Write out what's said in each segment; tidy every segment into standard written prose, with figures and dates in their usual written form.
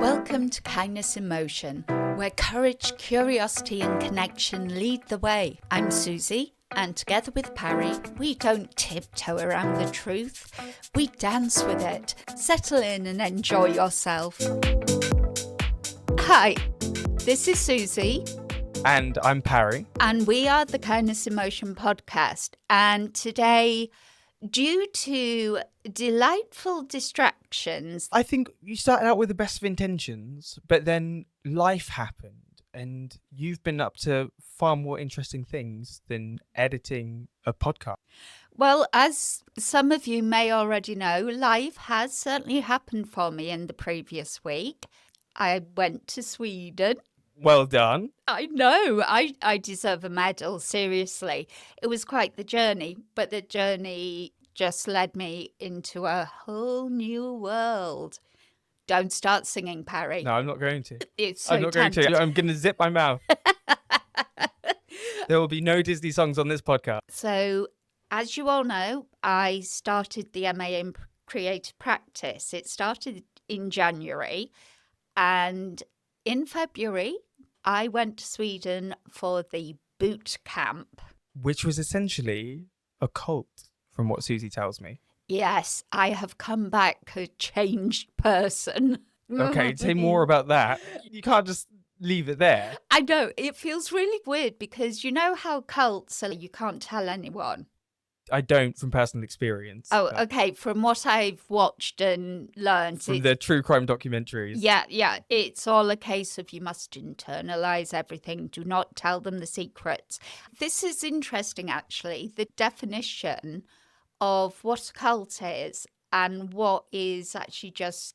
Welcome to Kindness in Motion, where courage, curiosity and connection lead the way. I'm Susie, and together with Parry, we don't tiptoe around the truth, we dance with it. Settle in and enjoy yourself. Hi, this is Susie. And I'm Parry. And we are the Kindness in Motion podcast. And today, due to delightful distractions, I think you started out with the best of intentions, but then life happened and you've been up to far more interesting things than editing a podcast. Well, as some of you may already know, life has certainly happened for me in the previous week. I went to Sweden. Well done. I know, I deserve a medal, seriously. It was quite the journey, but the journey just led me into a whole new world. Don't start singing, Parry. No, I'm not going to. It's so I'm not going to. I'm going to zip my mouth. There will be no Disney songs on this podcast. So, as you all know, I started the MA in Creative Practice. It started in January, and in February, I went to Sweden for the boot camp. Which was essentially a cult, from what Susie tells me. Yes, I have come back a changed person. Okay, say more about that. You can't just leave it there. I know, it feels really weird because you know how cults are, you can't tell anyone. I don't from personal experience. Oh, okay. From what I've watched and learned. From the true crime documentaries. Yeah. It's all a case of you must internalize everything. Do not tell them the secrets. This is interesting, actually. The definition of what a cult is and what is actually just,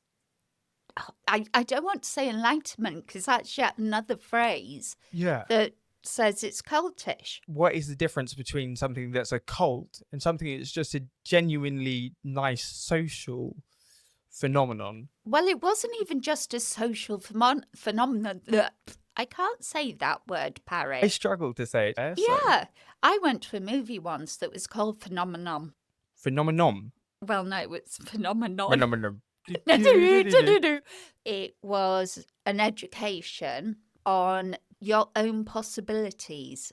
I don't want to say enlightenment because that's yet another phrase. Yeah. That says it's cultish. What is the difference between something that's a cult and something that's just a genuinely nice social phenomenon? Well, it wasn't even just a social phenomenon. I can't say that word, Parry. I struggle to say it. Yeah. I went to a movie once that was called Phenomenon. Phenomenon? Well, no, it's Phenomenon. Phenomenon. It was an education on your own possibilities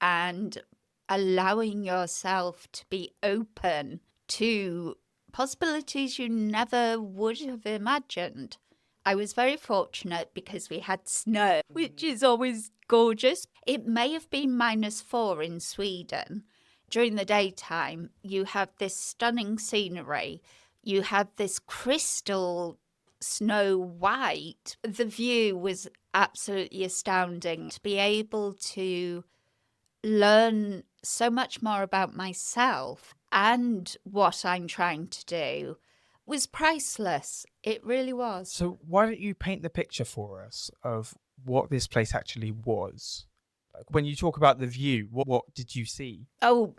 and allowing yourself to be open to possibilities you never would have imagined. I was very fortunate because we had snow, which is always gorgeous. It may have been -4 in Sweden. During the daytime, you have this stunning scenery. You have this crystal snow white. The view was absolutely astounding. To be able to learn so much more about myself and what I'm trying to do was priceless. It really was. So why don't you paint the picture for us of what this place actually was? Like, when you talk about the view, what did you see? Oh,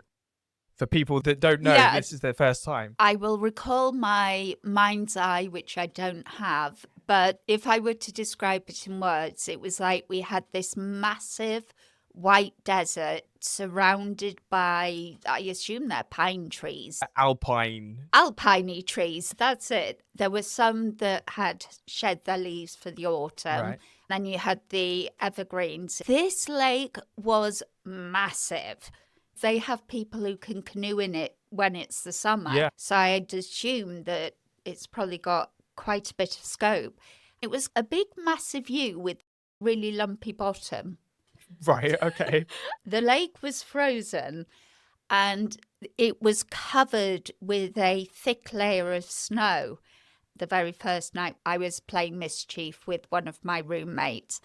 for people that don't know, yeah, this is their first time. I will recall my mind's eye, which I don't have. But if I were to describe it in words, it was like we had this massive white desert surrounded by, I assume they're pine trees. Alpine trees, that's it. There were some that had shed their leaves for the autumn. Right. Then you had the evergreens. This lake was massive. They have people who can canoe in it when it's the summer. Yeah. So I'd assume that it's probably got quite a bit of scope. It was a big, massive view with really lumpy bottom. Right, okay. The lake was frozen and it was covered with a thick layer of snow. The very first night I was playing mischief with one of my roommates.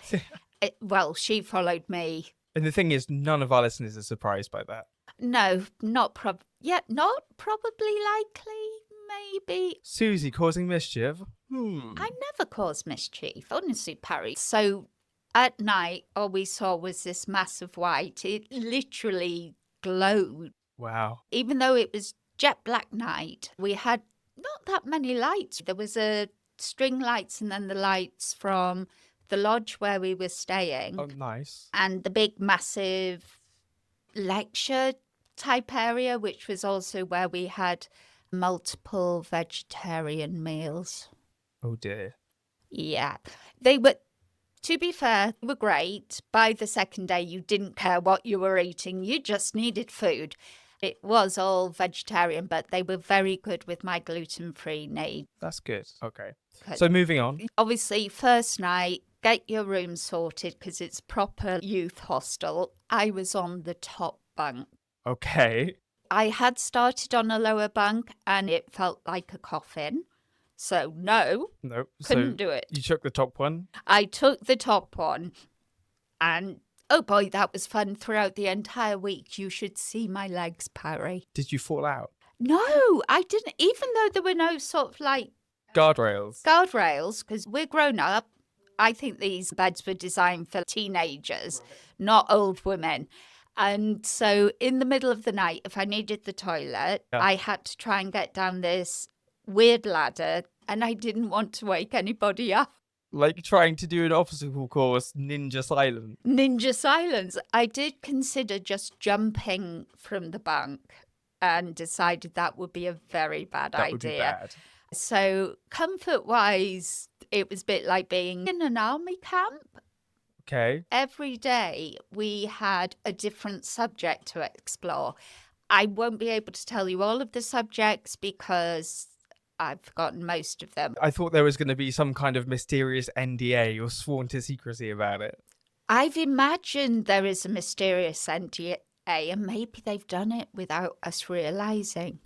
She followed me. And the thing is, none of our listeners are surprised by that. No, not probably, likely, maybe. Susie causing mischief? I never cause mischief, honestly, Parry. So at night, all we saw was this massive white. It literally glowed. Wow. Even though it was jet black night, we had not that many lights. There was a string lights and then the lights from the lodge where we were staying. Oh, nice. And the big, massive lecture type area, which was also where we had multiple vegetarian meals. Oh, dear. Yeah. They were, to be fair, were great. By the second day, you didn't care what you were eating. You just needed food. It was all vegetarian, but they were very good with my gluten-free needs. That's good. Okay. 'Cause So moving on. obviously, first night, get your room sorted because it's proper youth hostel. I was on the top bunk. Okay. I had started on a lower bunk and it felt like a coffin. So no, No. So couldn't do it. you took the top one. I took the top one and oh boy, that was fun throughout the entire week. You should see my legs, Parry. Did you fall out? No, I didn't, even though there were no sort of like Guardrails. guardrails, because we're grown up. I think these beds were designed for teenagers, not old women. And so in the middle of the night, if I needed the toilet, Yeah. I had to try and get down this weird ladder, and I didn't want to wake anybody up. Like trying to do an obstacle course, ninja silent. Ninja silence. I did consider just jumping from the bunk and decided that would be a very bad That would be idea. bad. So comfort-wise, it was a bit like being in an army camp. Okay. Every day we had a different subject to explore. I won't be able to tell you all of the subjects because I've forgotten most of them. I thought there was going to be some kind of mysterious NDA or sworn to secrecy about it. I've imagined there is a mysterious NDA, and maybe they've done it without us realizing.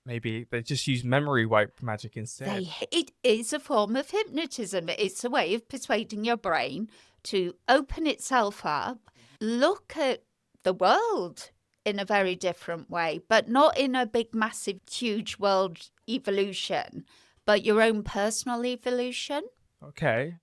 Maybe they just use memory wipe magic instead. It is a form of hypnotism. It's a way of persuading your brain to open itself up, look at the world in a very different way, but not in a big, massive, huge world evolution, but your own personal evolution. Okay.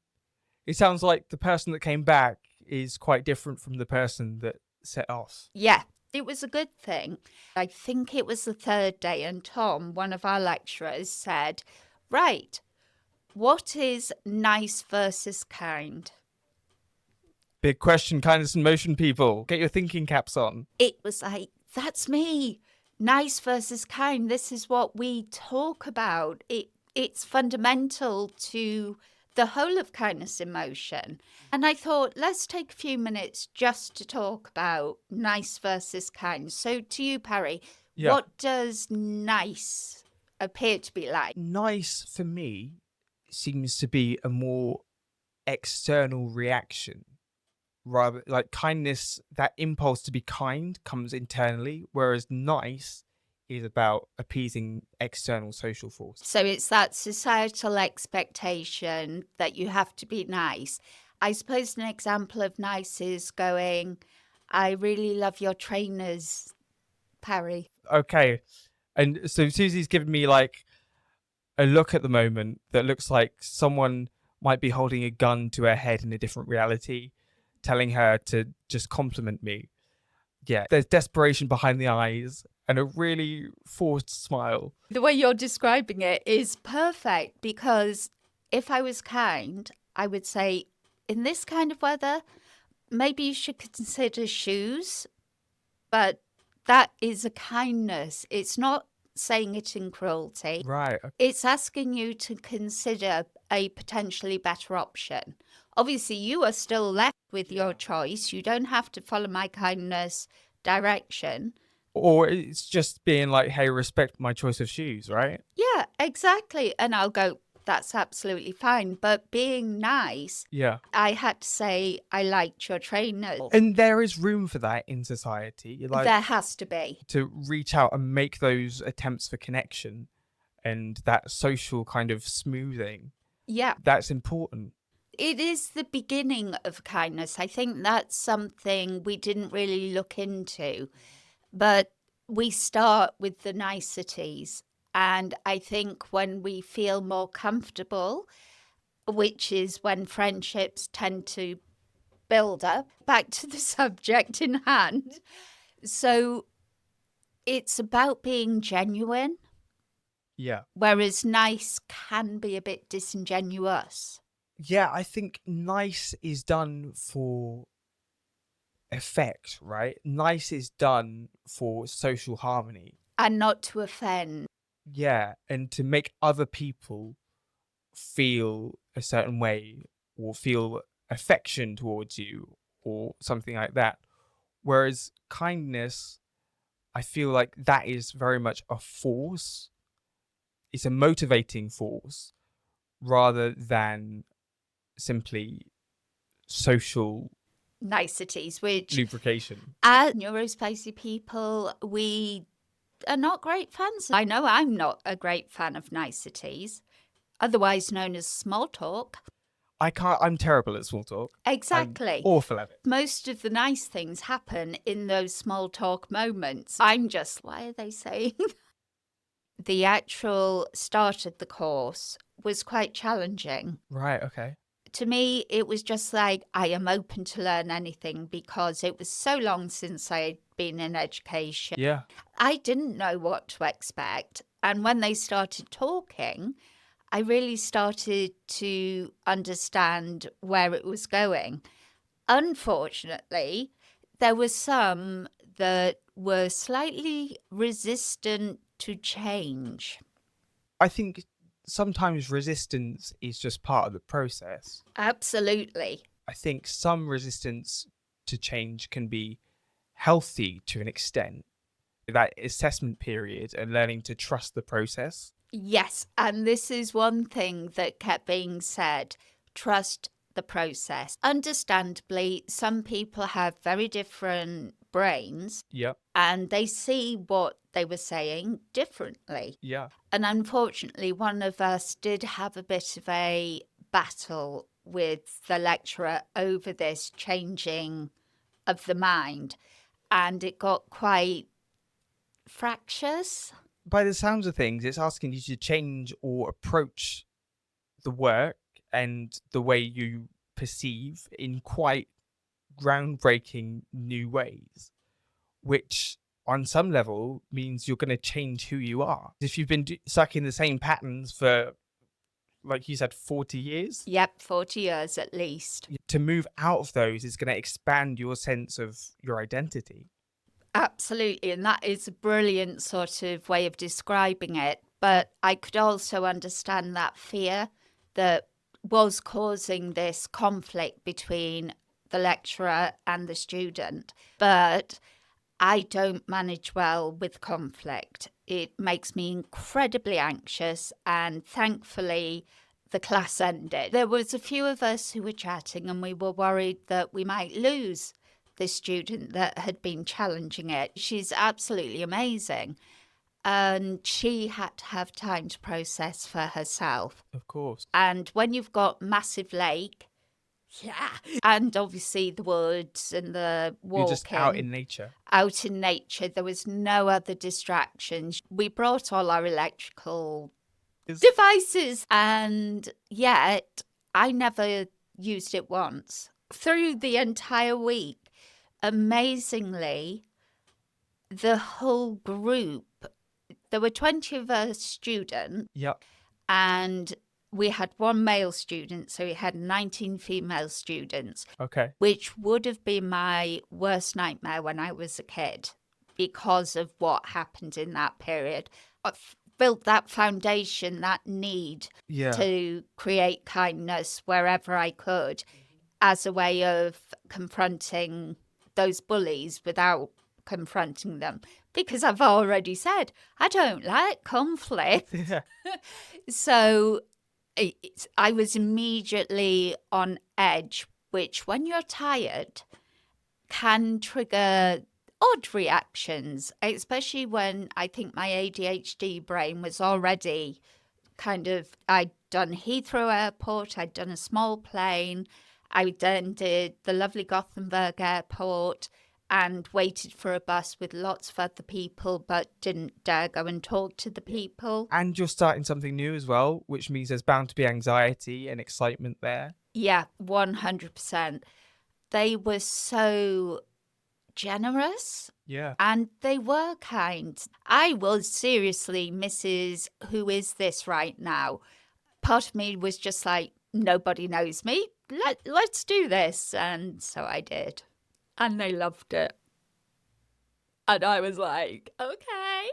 It sounds like the person that came back is quite different from the person that set off. Yeah, it was a good thing. I think it was the third day, and Tom, one of our lecturers, said, right, what is nice versus kind? Big question, kindness and motion, people. Get your thinking caps on. It was like, that's me. Nice versus kind. This is what we talk about. It's fundamental to the whole of kindness emotion. And I thought, let's take a few minutes just to talk about nice versus kind. So to you, Parry, Yeah. what does nice appear to be like? Nice for me seems to be a more external reaction. Rather, like kindness, that impulse to be kind comes internally, whereas nice is about appeasing external social forces. So it's that societal expectation that you have to be nice. I suppose an example of nice is going, I really love your trainers, Parry. Okay. And so Susie's given me like a look at the moment that looks like someone might be holding a gun to her head in a different reality, telling her to just compliment me. Yeah, there's desperation behind the eyes and a really forced smile. The way you're describing it is perfect because if I was kind, I would say, in this kind of weather, maybe you should consider shoes, but that is a kindness. It's not saying it in cruelty. Right. It's asking you to consider a potentially better option. Obviously, you are still left with your choice. You don't have to follow my kindness direction. Or it's just being like, hey, respect my choice of shoes, right? Yeah, exactly. And I'll go, that's absolutely fine. But being nice, Yeah. I had to say, I liked your trainers. And there is room for that in society. Like, There has to be. to reach out and make those attempts for connection and that social kind of smoothing. Yeah. That's important. It is the beginning of kindness. I think that's something we didn't really look into. But we start with the niceties. And I think when we feel more comfortable, which is when friendships tend to build up, back to the subject in hand. So it's about being genuine, Yeah. whereas nice can be a bit disingenuous. Yeah, I think nice is done for effect, right? Nice is done for social harmony. And not to offend. Yeah, and to make other people feel a certain way or feel affection towards you or something like that. Whereas kindness, I feel like that is very much a force. It's a motivating force rather than simply social Niceties, which lubrication. as neurospicy people, we are not great fans. I know I'm not a great fan of niceties, otherwise known as small talk. I'm terrible at small talk. I'm Exactly. awful at it. Most of the nice things happen in those small talk moments. I'm just, why are they saying? The actual start of the course was quite challenging. Right, okay. To me, it was just like, I am open to learn anything because it was so long since I'd been in education. Yeah. I didn't know what to expect. And when they started talking, I really started to understand where it was going. Unfortunately, there were some that were slightly resistant to change. I think sometimes resistance is just part of the process. Absolutely. I think some resistance to change can be healthy to an extent. That assessment period and learning to trust the process. Yes, and this is one thing that kept being said. Trust the process. Understandably, some people have very different brains Yep. and they see what they were saying differently. Yeah. And unfortunately, one of us did have a bit of a battle with the lecturer over this changing of the mind, and it got quite fractious. By the sounds of things, it's asking you to change or approach the work and the way you perceive in quite groundbreaking new ways, which on some level means you're going to change who you are. If you've been stuck in the same patterns for, like you said, 40 years, Yep, 40 years at least. to move out of those is going to expand your sense of your identity. Absolutely, and that is a brilliant sort of way of describing it. But I could also understand that fear that was causing this conflict between the lecturer and the student. But I don't manage well with conflict. It makes me incredibly anxious, and thankfully, the class ended. There was a few of us who were chatting, and we were worried that we might lose the student that had been challenging it. She's absolutely amazing. And she had to have time to process for herself. Of course. And when you've got massive lake, yeah, and obviously the woods and the walking. You're just out in nature. Out in nature, there was no other distractions. We brought all our electrical devices, and yet I never used it once. Through the entire week, amazingly, the whole group, there were 20 of us students. Yep. And we had one male student, so we had 19 female students. Okay. Which would have been my worst nightmare when I was a kid because of what happened in that period. I've built that foundation, that need to create kindness wherever I could as a way of confronting those bullies without confronting them. Because I've already said, I don't like conflict. Yeah. So I was immediately on edge, which when you're tired can trigger odd reactions, especially when I think my ADHD brain was already kind of, I'd done Heathrow Airport, I'd done a small plane, I then did the lovely Gothenburg Airport and waited for a bus with lots of other people, but didn't dare go and talk to the people. And you're starting something new as well, which means there's bound to be anxiety and excitement there. Yeah, 100%. They were so generous. Yeah. And they were kind. I was seriously Mrs. Who is this right now? Part of me was just like, nobody knows me. Let's do this. And so I did. And they loved it. And I was like, okay.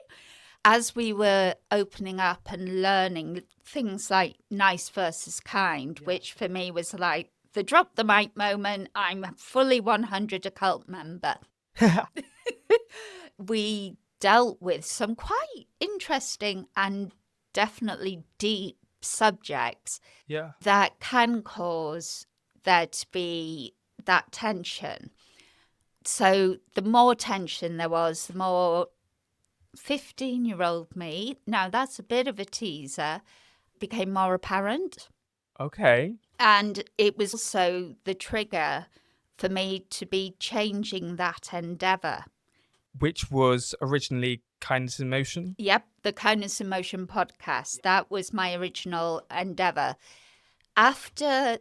As we were opening up and learning things like nice versus kind, which for me was like the drop the mic moment, I'm a fully 100 a cult member. We dealt with some quite interesting and definitely deep subjects Yeah. that can cause there to be that tension. So the more tension there was, the more 15-year-old me, now that's a bit of a teaser, became more apparent. Okay. And it was also the trigger for me to be changing that endeavor. Which was originally Kindness in Motion. Yep, the Kindness in Motion podcast. That was my original endeavor. After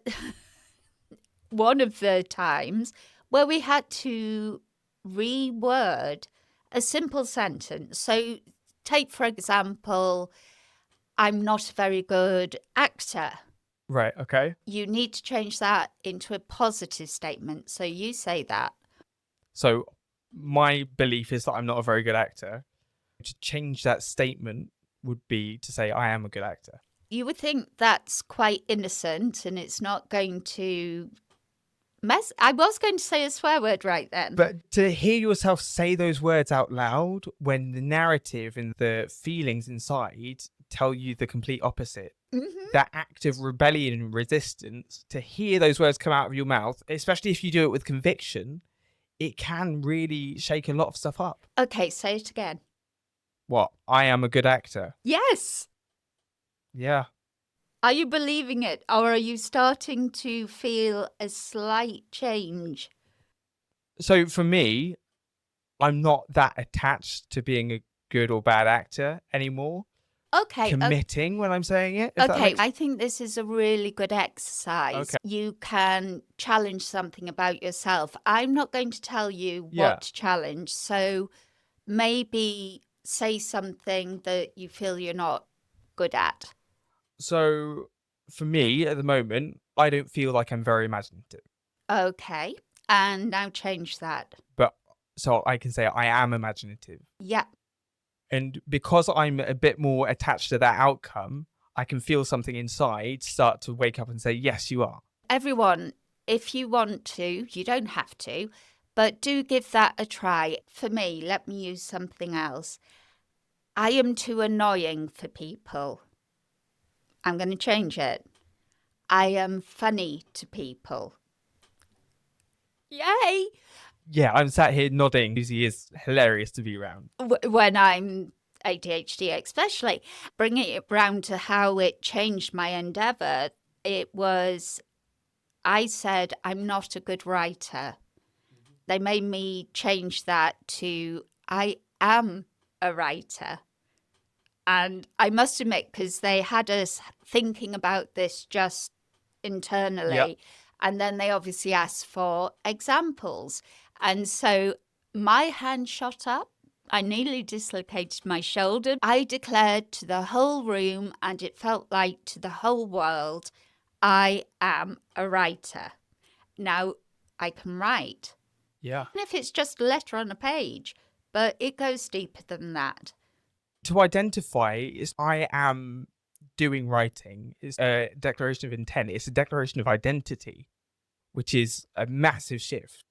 one of the times where we had to reword a simple sentence. So, take, for example, I'm not a very good actor. Right. Okay. You need to change that into a positive statement. So, you say that. So my belief is that I'm not a very good actor. To change that statement would be to say I am a good actor. You would think that's quite innocent and it's not going to mess. I was going to say a swear word right then. But to hear yourself say those words out loud when the narrative and the feelings inside tell you the complete opposite, that act of rebellion and resistance, to hear those words come out of your mouth, especially if you do it with conviction, it can really shake a lot of stuff up. Okay, say it again. What? I am a good actor. Yes. Yeah. Are you believing it, or are you starting to feel a slight change? So for me, I'm not that attached to being a good or bad actor anymore. Okay. Committing when I'm saying it. If that Okay, makes... I think this is a really good exercise. Okay. You can challenge something about yourself. I'm not going to tell you Yeah. what to challenge. So maybe say something that you feel you're not good at. So for me at the moment, I don't feel like I'm very imaginative. Okay. And now change that. But so I can say I am imaginative. Yeah. And because I'm a bit more attached to that outcome, I can feel something inside start to wake up and say, yes, you are. Everyone, if you want to, you don't have to, but do give that a try. For me, let me use something else. I am too annoying for people. I'm going to change it. I am funny to people. Yay! Yeah, I'm sat here nodding. Susie is hilarious to be around. When I'm ADHD, especially. Bringing it round to how it changed my endeavour, it was, I said, I'm not a good writer. They made me change that to, I am a writer. And I must admit, because they had us thinking about this just internally, Yep. and then they obviously asked for examples. And so my hand shot up. I nearly dislocated my shoulder. I declared to the whole room, and it felt like to the whole world, I am a writer. Now, I can write. Yeah. And if it's just a letter on a page, but it goes deeper than that. To identify is I am doing writing is a declaration of intent. It's a declaration of identity, which is a massive shift.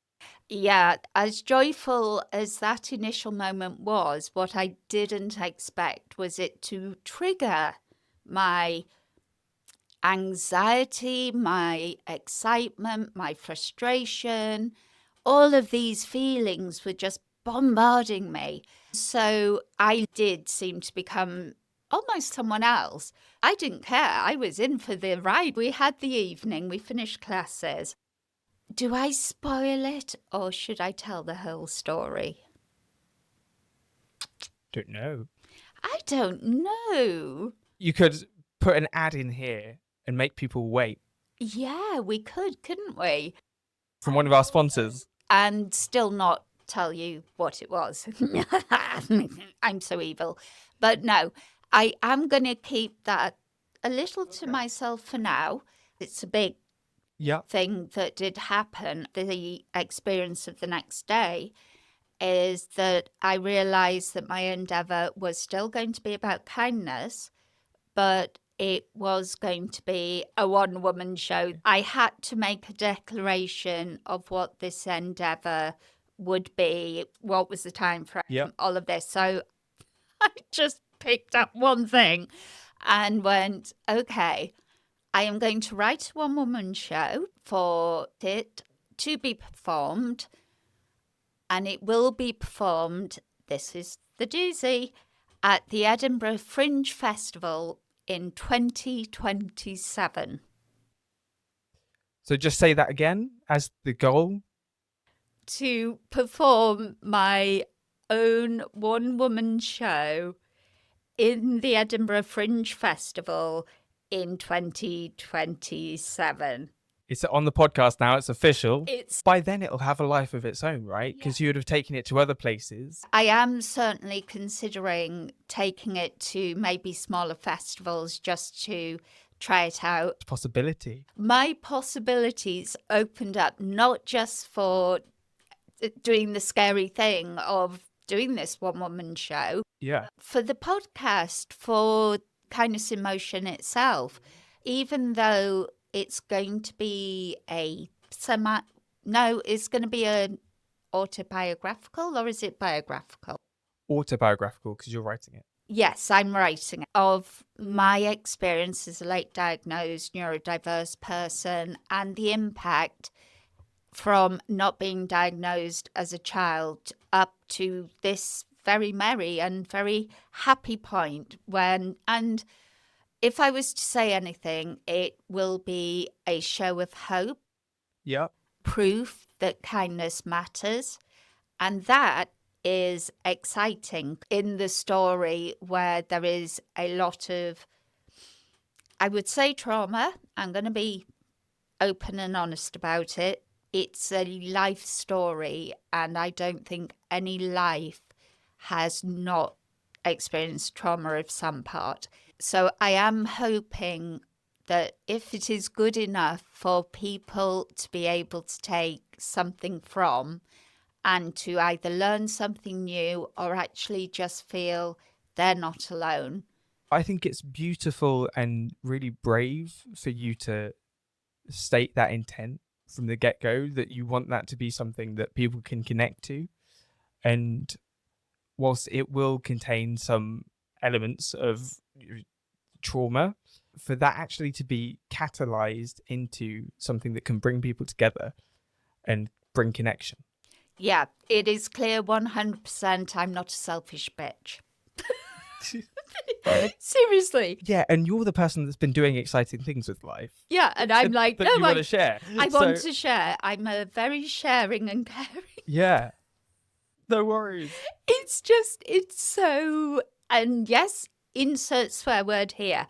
Yeah, as joyful as that initial moment was, what I didn't expect was it to trigger my anxiety, my excitement, my frustration. All of these feelings were just bombarding me. So I did seem to become almost someone else. I didn't care. I was in for the ride. We had the evening, we finished classes. Do I spoil it, or should I tell the whole story? Don't know. I don't know. You could put an ad in here and make people wait Yeah, we could, couldn't we? from one of our sponsors. And still not tell you what it was. I'm so evil. But no, I am going to keep that a little to myself for now. It's a big Yeah. thing that did happen, the experience of the next day. is that I realized that my endeavor was still going to be about kindness, but it was going to be a one-woman show. I had to make a declaration of what this endeavor would be, what was the time frame, Yep. all of this. So I just picked up one thing and went, okay, I am going to write a one-woman show for it to be performed, and it will be performed, this is the doozy, at the Edinburgh Fringe Festival in 2027. So just say that again as the goal. To perform my own one-woman show in the Edinburgh Fringe Festival in 2027. It's on the podcast now. It's official. It's By then, it'll have a life of its own, right? Because you would have taken it to other places. I am certainly considering taking it to maybe smaller festivals just to try it out. It's a possibility. My possibilities opened up not just for doing the scary thing of doing this one-woman show, Yeah. for the podcast, for Kindness in Motion itself, even though it's going to be it's going to be an autobiographical, or is it biographical? Autobiographical, because you're writing it. Yes, I'm writing it, of my experience as a late diagnosed neurodiverse person and the impact from not being diagnosed as a child up to this very merry and very happy point and if I was to say anything, it will be a show of hope, Yeah. proof that kindness matters, and that is exciting in the story where there is a lot of, I would say, trauma. I'm going to be open and honest about it. It's a life story, and I don't think any life has not experienced trauma of some part. So I am hoping that if it is good enough for people to be able to take something from and to either learn something new or actually just feel they're not alone. I think it's beautiful and really brave for you to state that intent from the get-go, that you want that to be something that people can connect to. And whilst it will contain some elements of trauma, for that actually to be catalyzed into something that can bring people together and bring connection. Yeah, it is clear 100% I'm not a selfish bitch. Seriously. Yeah, and you're the person that's been doing exciting things with life. Yeah, and I'm like, that no, you want to share. I want to share. I'm a very sharing and caring. Yeah. No worries. It's so, and yes, insert swear word here.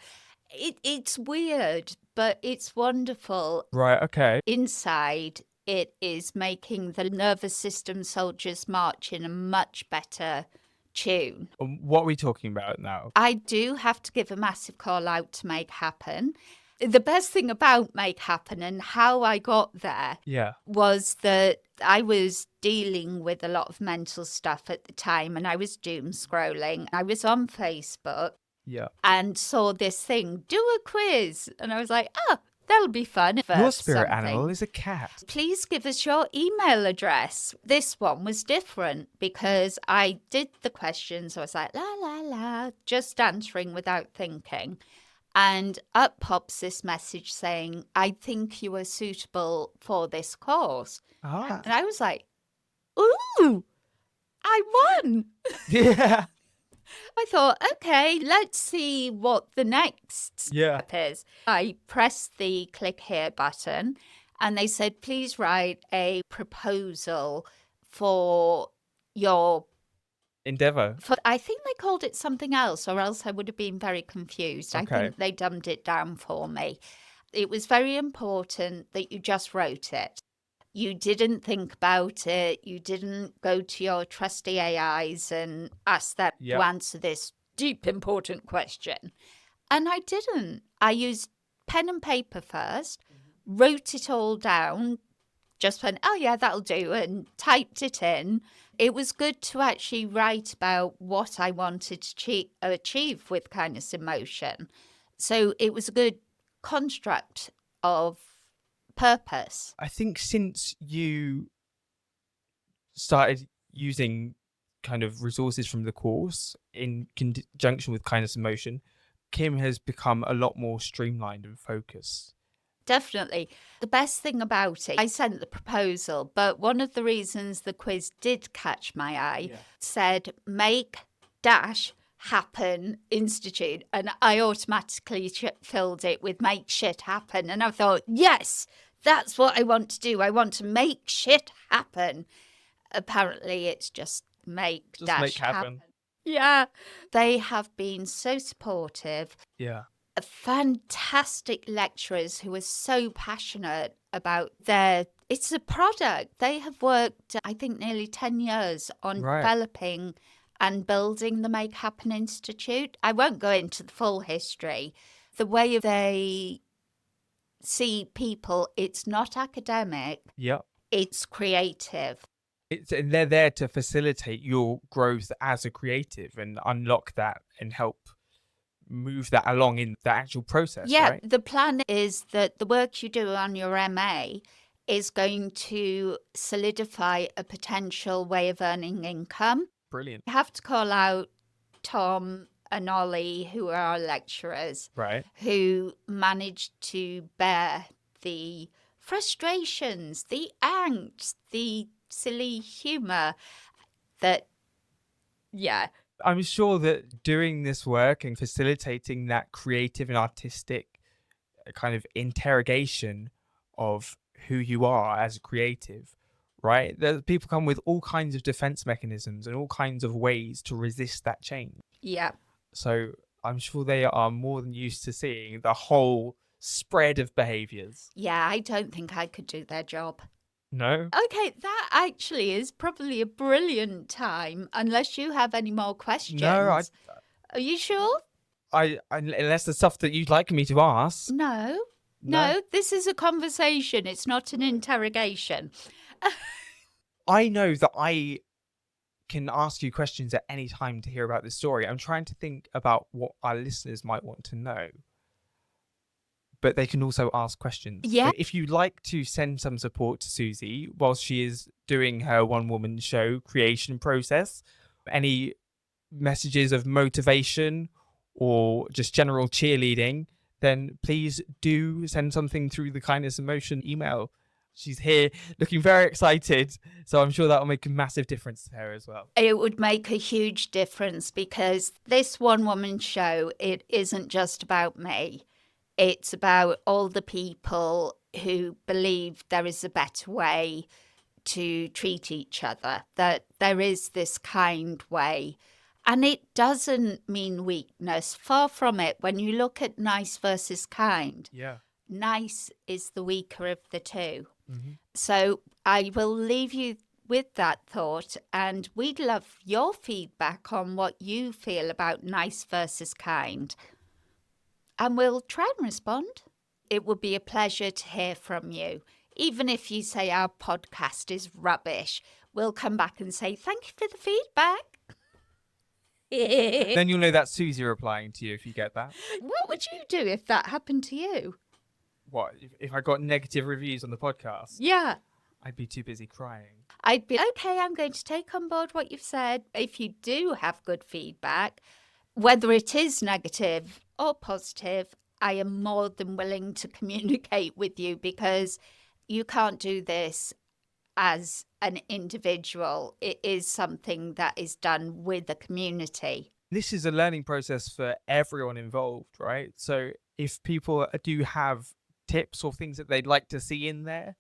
It's weird, but it's wonderful. Right, okay. Inside, it is making the nervous system soldiers march in a much better tune. What are we talking about now? I do have to give a massive call out to Make Happen. The best thing about Make Happen and how I got there was that I was dealing with a lot of mental stuff at the time, and I was doom scrolling. I was on Facebook and saw this thing, do a quiz. And I was like, oh, that'll be fun. Your spirit animal is a cat. Please give us your email address. This one was different because I did the questions. I was like, la, la, la, just answering without thinking. And up pops this message saying, I think you are suitable for this course. Ah. And I was like, ooh, I won. Yeah. I thought, okay, let's see what the next step is. I pressed the click here button and they said, please write a proposal for your endeavor. I think they called it something else, or else I would have been very confused. Okay. I think they dumbed it down for me. It was very important that you just wrote it. You didn't think about it. You didn't go to your trusty AIs and ask them to answer this deep, important question. And I didn't. I used pen and paper first, wrote it all down, just went, oh yeah, that'll do, and typed it in. It was good to actually write about what I wanted to achieve with kindness in motion. So it was a good construct of purpose. I think since you started using kind of resources from the course in conjunction with kindness in motion, Kim has become a lot more streamlined and focused. Definitely. The best thing about it, I sent the proposal, but one of the reasons the quiz did catch my eye said make dash happen institute, and I automatically filled it with make shit happen, and I thought, yes, that's what I want to do. I want to make shit happen. Apparently it's just make dash happen. Yeah. They have been so supportive. Yeah. Fantastic lecturers who are so passionate about it's a product. They have worked, I think, nearly 10 years on developing and building the Make Happen Institute. I won't go into the full history. The way they see people, it's not academic. Yeah. It's creative. And they're there to facilitate your growth as a creative and unlock that and help move that along in the actual process. Yeah, right? The plan is that the work you do on your MA is going to solidify a potential way of earning income. Brilliant. You have to call out Tom and Ollie, who are our lecturers, who managed to bear the frustrations, the angst, the silly humour that, I'm sure that doing this work and facilitating that creative and artistic kind of interrogation of who you are as a creative, right? People come with all kinds of defense mechanisms and all kinds of ways to resist that change. Yeah. So I'm sure they are more than used to seeing the whole spread of behaviors. Yeah, I don't think I could do their job. No? Okay, that actually is probably a brilliant time, unless you have any more questions. No, Are you sure? Unless the stuff that you'd like me to ask. No, this is a conversation. It's not an interrogation. I know that I can ask you questions at any time to hear about this story. I'm trying to think about what our listeners might want to know. But they can also ask questions. Yeah. So if you'd like to send some support to Susie whilst she is doing her one-woman show creation process, any messages of motivation or just general cheerleading, then please do send something through the Kindness in Motion email. She's here looking very excited, so I'm sure that will make a massive difference to her as well. It would make a huge difference because this one-woman show, it isn't just about me. It's about all the people who believe there is a better way to treat each other, that there is this kind way. And it doesn't mean weakness. Far from it. When you look at nice versus kind, nice is the weaker of the two. Mm-hmm. So I will leave you with that thought, and we'd love your feedback on what you feel about nice versus kind. And we'll try and respond. It would be a pleasure to hear from you. Even if you say our podcast is rubbish, we'll come back and say thank you for the feedback. Then you'll know that's Susie replying to you if you get that. What would you do if that happened to you? What, if I got negative reviews on the podcast? Yeah. I'd be too busy crying. I'd be, okay, I'm going to take on board what you've said. If you do have good feedback, whether it is negative or positive, I am more than willing to communicate with you, because you can't do this as an individual. It is something that is done with a community. This is a learning process for everyone involved, right? So if people do have tips or things that they'd like to see in there,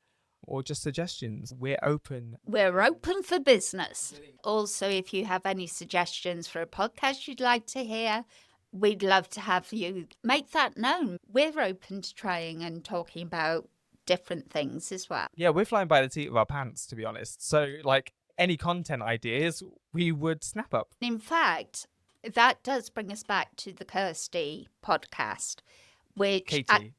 or just suggestions, we're open. We're open for business. Also, if you have any suggestions for a podcast you'd like to hear, we'd love to have you make that known. We're open to trying and talking about different things as well. Yeah, we're flying by the seat of our pants, to be honest. So, like, any content ideas, we would snap up. In fact, that does bring us back to the Kirsty podcast, which... Katie.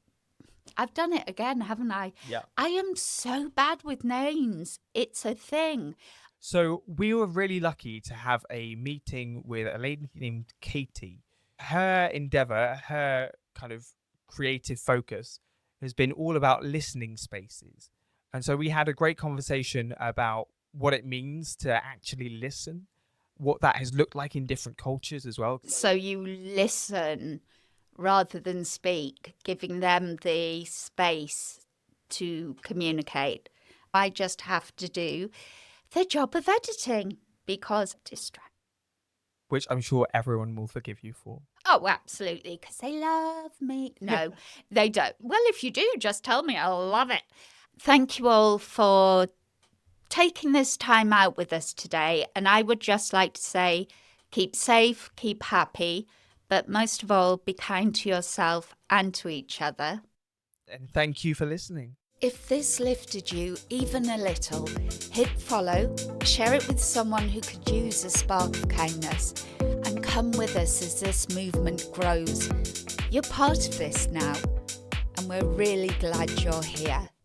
I've done it again, haven't I? Yeah. I am so bad with names. It's a thing. So we were really lucky to have a meeting with a lady named Katie. Her endeavor, her kind of creative focus has been all about listening spaces. And so we had a great conversation about what it means to actually listen, what that has looked like in different cultures as well. So you listen rather than speak, giving them the space to communicate. I just have to do the job of editing because distract. Which I'm sure everyone will forgive you for. Oh, absolutely, because they love me. No, they don't. Well, if you do, just tell me. I'll love it. Thank you all for taking this time out with us today. And I would just like to say, keep safe, keep happy, but most of all, be kind to yourself and to each other. And thank you for listening. If this lifted you even a little, hit follow, share it with someone who could use a spark of kindness, and come with us as this movement grows. You're part of this now, and we're really glad you're here.